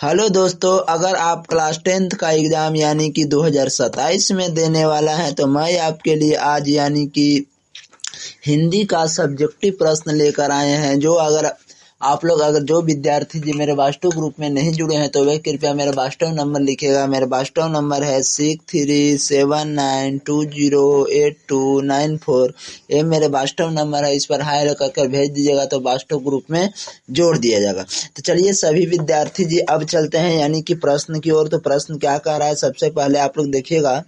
Hello दोस्तों, अगर आप क्लास 10th का एग्ज़ाम यानी कि 2027 में देने वाला है तो मैं आपके लिए आज यानी कि हिंदी का सब्जेक्टिव प्रश्न लेकर आए हैं। अगर जो विद्यार्थी जी मेरे वाट्सएप ग्रुप में नहीं जुड़े हैं तो वे कृपया मेरा वाट्सएप नंबर लिखिएगा। मेरा वाट्सएप नंबर है 6379208294। ये मेरे वाट्सएप नंबर है, इस पर हाय कर भेज दीजिएगा तो वाट्सएप ग्रुप में जोड़ दिया जाएगा। तो चलिए सभी विद्यार्थी जी अब चलते हैं यानी कि प्रश्न की ओर। तो प्रश्न क्या कह रहा है, सबसे पहले आप लोग देखिएगा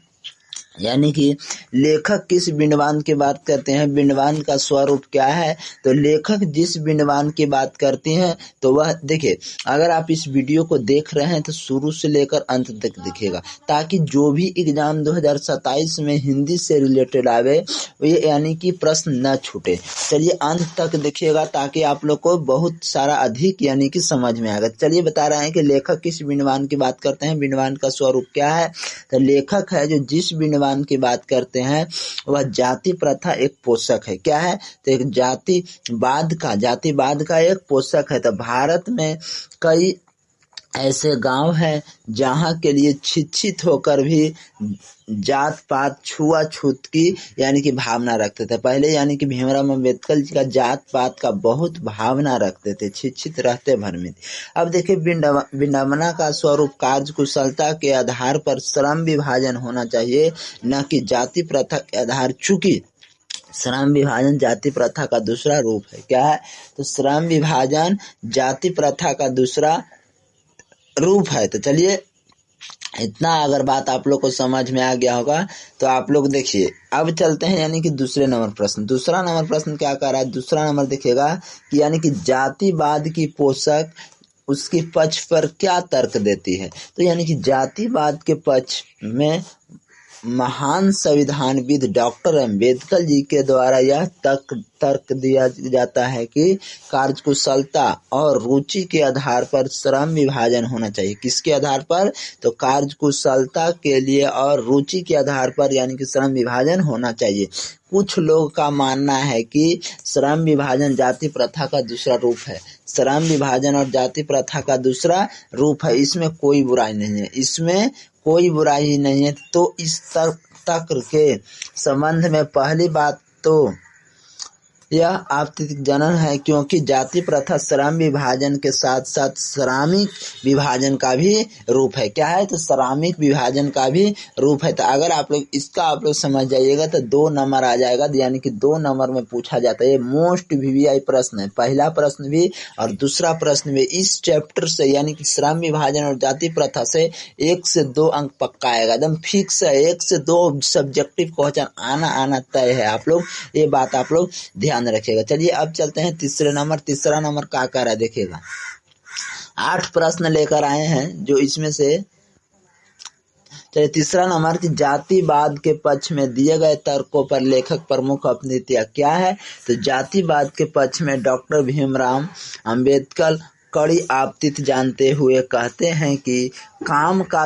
यानी कि लेखक किस बिंदवान की बात करते हैं, बिंदवान का स्वरूप क्या है। तो लेखक जिस बिंदवान की बात करती हैं तो वह देखिए, अगर आप इस वीडियो को देख रहे हैं तो शुरू से लेकर अंत तक देखिएगा ताकि जो भी एग्जाम 2027 में हिंदी से रिलेटेड आवे ये यानी कि प्रश्न न छूटे। चलिए अंत तक देखिएगा ताकि आप लोग को बहुत सारा अधिक यानी कि समझ में आएगा। चलिए बता रहे हैं कि लेखक किस बिंदवान की बात करते हैं, बिंदवान का स्वरूप क्या है। तो लेखक है जो जिस बिंदवान की बात करते हैं वह जाति प्रथा एक पोषक है। क्या है, तो एक जातिवाद का एक पोषक है। तो भारत में कई ऐसे गांव हैं जहां के लिए शिक्षित होकर भी जात पात छुआछूत की यानी कि भावना रखते थे। पहले यानी कि भीमराव अम्बेडकर जी का जात पात का बहुत भावना रखते थे, शिक्षित रहते भर में। अब देखिए विडंबना का स्वरूप कार्य कुशलता के आधार पर श्रम विभाजन होना चाहिए, न कि जाति प्रथा के आधार। चूंकि श्रम विभाजन जाति प्रथा का दूसरा रूप है। क्या है, तो श्रम विभाजन जाति प्रथा का दूसरा रूप है। तो चलिए इतना अगर बात आप लोग को समझ में आ गया होगा तो आप लोग देखिए अब चलते हैं यानी कि दूसरा नंबर प्रश्न क्या कर रहा है। दूसरा नंबर देखिएगा कि यानी कि जातिवाद की पोषक उसके पक्ष पर क्या तर्क देती है। तो यानी कि जातिवाद के पक्ष में महान संविधानविद डॉक्टर अम्बेडकर जी के द्वारा यह तर्क दिया जाता है कि कार्यकुशलता और रुचि के आधार पर श्रम विभाजन होना चाहिए। किसके आधार पर, तो कार्यकुशलता के लिए और रुचि के आधार पर यानी कि श्रम विभाजन होना चाहिए। कुछ लोग का मानना है कि श्रम विभाजन जाति प्रथा का दूसरा रूप है। श्रम विभाजन और जाति प्रथा का दूसरा रूप है, इसमें कोई बुराई नहीं है। तो इस तर्क के संबंध में पहली बात तो यह आपत्तिजनक है क्योंकि जाति प्रथा श्रम विभाजन के साथ साथ श्रमिक विभाजन का भी रूप है। क्या है, तो श्रमिक विभाजन का भी रूप है। तो अगर आप लोग समझ जाइएगा तो 2 नंबर आ जाएगा, यानी कि 2 नंबर में पूछा जाता है। ये मोस्ट वीवीआई प्रश्न है, पहला प्रश्न भी और दूसरा प्रश्न भी। इस चैप्टर से यानी कि श्रम विभाजन और जाति प्रथा से 1 से 2 अंक पक्का आएगा, एकदम फिक्स है। 1 से 2 सब्जेक्टिव क्वेश्चन आना तय है। आप लोग ये बात आप लोग ध्यान रखिएगा। चलिए अब चलते हैं तीसरा नंबर क्या कर रहा है देखिएगा। 8 प्रश्न लेकर आए हैं जो इसमें से चलिए तीसरा नंबर की जातिवाद के पक्ष में दिए गए तर्कों पर लेखक प्रमुख अपनीतियां क्या है। तो जातिवाद के पक्ष में डॉक्टर भीमराव अम्बेडकर कड़ी आपत्ति जानते हुए कहते हैं कि काम का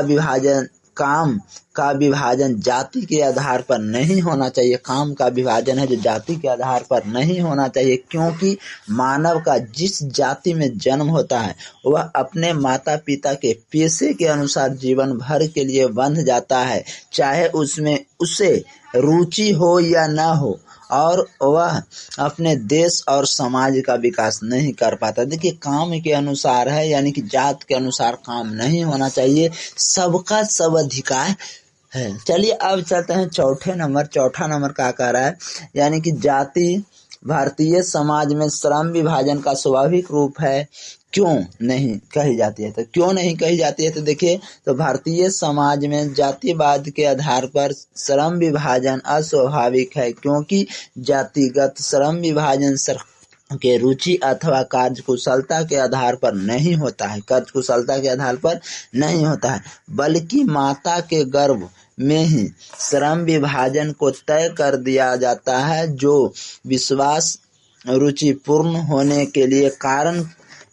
विभाजन जाति के आधार पर नहीं होना चाहिए। काम का विभाजन है जो जाति के आधार पर नहीं होना चाहिए क्योंकि मानव का जिस जाति में जन्म होता है वह अपने माता पिता के पेशे के अनुसार जीवन भर के लिए बंध जाता है, चाहे उसमें उसे रुचि हो या न हो, और वह अपने देश और समाज का विकास नहीं कर पाता। देखिए काम के अनुसार है यानी कि जात के अनुसार काम नहीं होना चाहिए, सबका सब अधिकार है। चलिए अब चलते हैं चौथा नंबर क्या कह रहा है, यानी कि जाति भारतीय समाज में श्रम विभाजन का स्वाभाविक रूप है, क्यों नहीं कही जाती है। तो देखिए, तो भारतीय समाज में जातिवाद के आधार पर श्रम विभाजन अस्वाभाविक है क्योंकि जातिगत श्रम विभाजन के रुचि अथवा कार्यकुशलता के आधार पर नहीं होता है, बल्कि माता के गर्भ में ही श्रम विभाजन को तय कर दिया जाता है, जो विश्वास रुचिपूर्ण होने के लिए कारण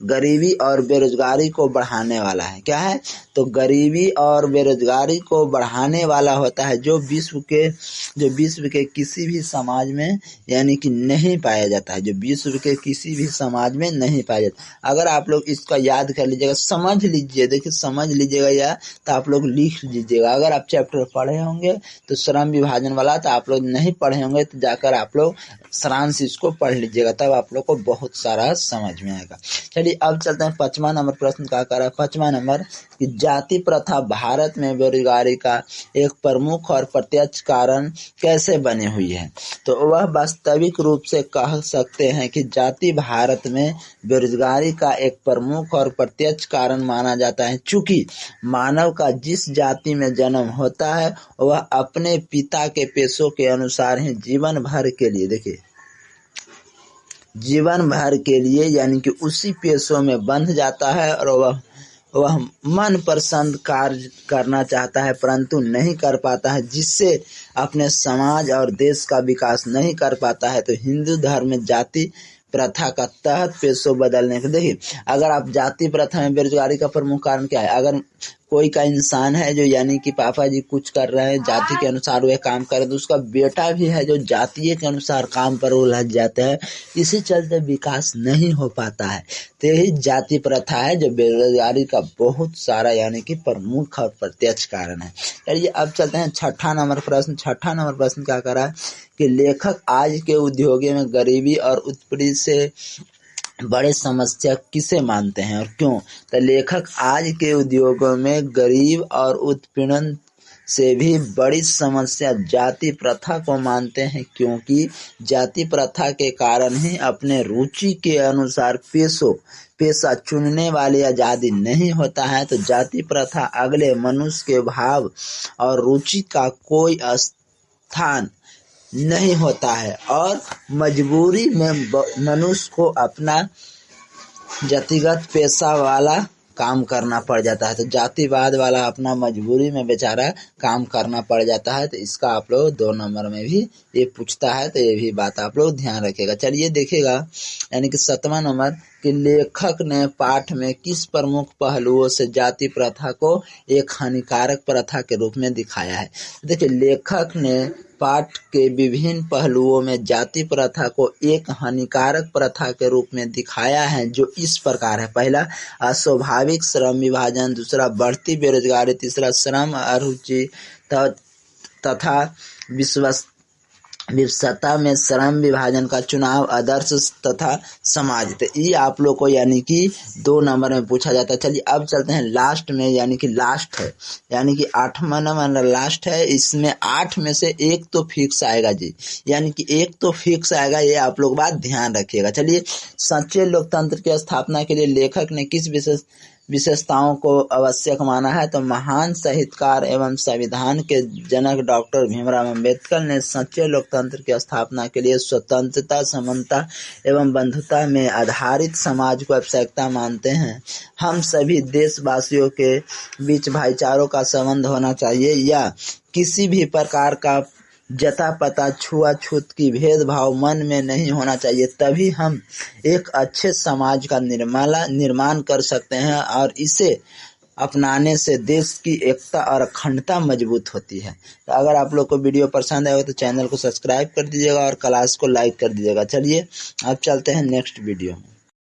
गरीबी और बेरोजगारी को बढ़ाने वाला है। क्या है? तो गरीबी और बेरोजगारी को बढ़ाने वाला होता है जो विश्व के किसी भी समाज में यानी कि नहीं पाया जाता है, जो विश्व के किसी भी समाज में नहीं पाया जाता। अगर आप लोग इसका याद कर लीजिएगा, समझ लीजिए, देखिए समझ लीजिएगा या तो आप लोग लिख लीजिएगा। अगर आप चैप्टर पढ़े होंगे तो श्रम विभाजन वाला, तो आप लोग नहीं पढ़े होंगे तो जाकर आप लोग सारांश इसको पढ़ लीजिएगा, तब आप लोग को बहुत सारा समझ में आएगा। चलिए अब चलते हैं 5वां नंबर प्रश्न क्या कर रहा है। 5वां नंबर कि जाति प्रथा भारत में बेरोजगारी का एक प्रमुख और प्रत्यक्ष कारण कैसे बनी हुई है? तो वह वास्तविक रूप से कह सकते हैं कि जाति भारत में बेरोजगारी का एक प्रमुख और प्रत्यक्ष कारण माना जाता है, चूंकि मानव का जिस जाति में जन्म होता है वह अपने पिता के पेशों के अनुसार ही जीवन भर के लिए, देखिए जीवन भर के लिए यानी कि उसी पेशों में बंध जाता है और वह मन पसंद कार्य करना चाहता है परंतु नहीं कर पाता है, जिससे अपने समाज और देश का विकास नहीं कर पाता है। तो हिंदू धर्म में जाति प्रथा का तहत पेशों बदलने के, देखिए अगर आप जाति प्रथा में बेरोजगारी का प्रमुख कारण क्या है? अगर कोई का इंसान है जो यानी कि पापा जी कुछ कर रहे हैं जाति के अनुसार वह काम करे, तो उसका बेटा भी है जो जातीय के अनुसार काम पर वो लग जाता है, इसी चलते विकास नहीं हो पाता है। तो यही जाति प्रथा है जो बेरोजगारी का बहुत सारा यानी कि प्रमुख और प्रत्यक्ष कारण है। चलिए अब चलते हैं 6वां नंबर प्रश्न। 6वां नंबर प्रश्न क्या कर रहा है कि लेखक आज के उद्योगों में गरीबी और उत्पीड़न से बड़े समस्या किसे मानते हैं और क्यों? तो लेखक आज के उद्योगों में गरीब और उत्पीड़न से भी बड़ी समस्या जाति प्रथा को मानते हैं, क्योंकि जाति प्रथा के कारण ही अपने रुचि के अनुसार पेशा चुनने वाली आज़ादी नहीं होता है। तो जाति प्रथा अगले मनुष्य के भाव और रुचि का कोई स्थान नहीं होता है और मजबूरी में मनुष्य को अपना जातिगत पेशा वाला काम करना पड़ जाता है। तो जातिवाद वाला अपना मजबूरी में बेचारा काम करना पड़ जाता है। तो इसका आप लोग 2 नंबर में भी ये पूछता है, तो ये भी बात आप लोग ध्यान रखिएगा। चलिए देखिएगा यानी कि 7वां नंबर कि लेखक ने पाठ में किस प्रमुख पहलुओं से जाति प्रथा को एक हानिकारक प्रथा के रूप में दिखाया है? देखिए लेखक ने पाठ के विभिन्न पहलुओं में जाति प्रथा को एक हानिकारक प्रथा के रूप में दिखाया है, जो इस प्रकार है। पहला, अस्वाभाविक श्रम विभाजन। दूसरा, बढ़ती बेरोजगारी। तीसरा, श्रम अरुचि तथा विवशता में श्रम विभाजन का चुनाव, आदर्श तथा समाज। तो ये आप लोग को यानी कि 2 नंबर में पूछा जाता है। चलिए अब चलते हैं लास्ट में, यानी कि लास्ट है, यानी कि 8वां नंबर लास्ट है। इसमें 8 में से एक तो फिक्स आएगा जी, यानी कि एक तो फिक्स आएगा, ये आप लोग बात ध्यान रखिएगा। चलिए, सच्चे लोकतंत्र की स्थापना के लिए लेखक ने किस विशेषताओं को आवश्यक माना है? तो महान साहित्यकार एवं संविधान के जनक डॉक्टर भीमराव अंबेडकर ने सच्चे लोकतंत्र की स्थापना के लिए स्वतंत्रता, समानता एवं बंधुता में आधारित समाज को आवश्यकता मानते हैं। हम सभी देशवासियों के बीच भाईचारों का संबंध होना चाहिए या किसी भी प्रकार का जता पता छुआछूत की भेदभाव मन में नहीं होना चाहिए, तभी हम एक अच्छे समाज का निर्माण कर सकते हैं और इसे अपनाने से देश की एकता और अखंडता मजबूत होती है। तो अगर आप लोग को वीडियो पसंद आए तो चैनल को सब्सक्राइब कर दीजिएगा और क्लास को लाइक कर दीजिएगा। चलिए अब चलते हैं नेक्स्ट वीडियो में।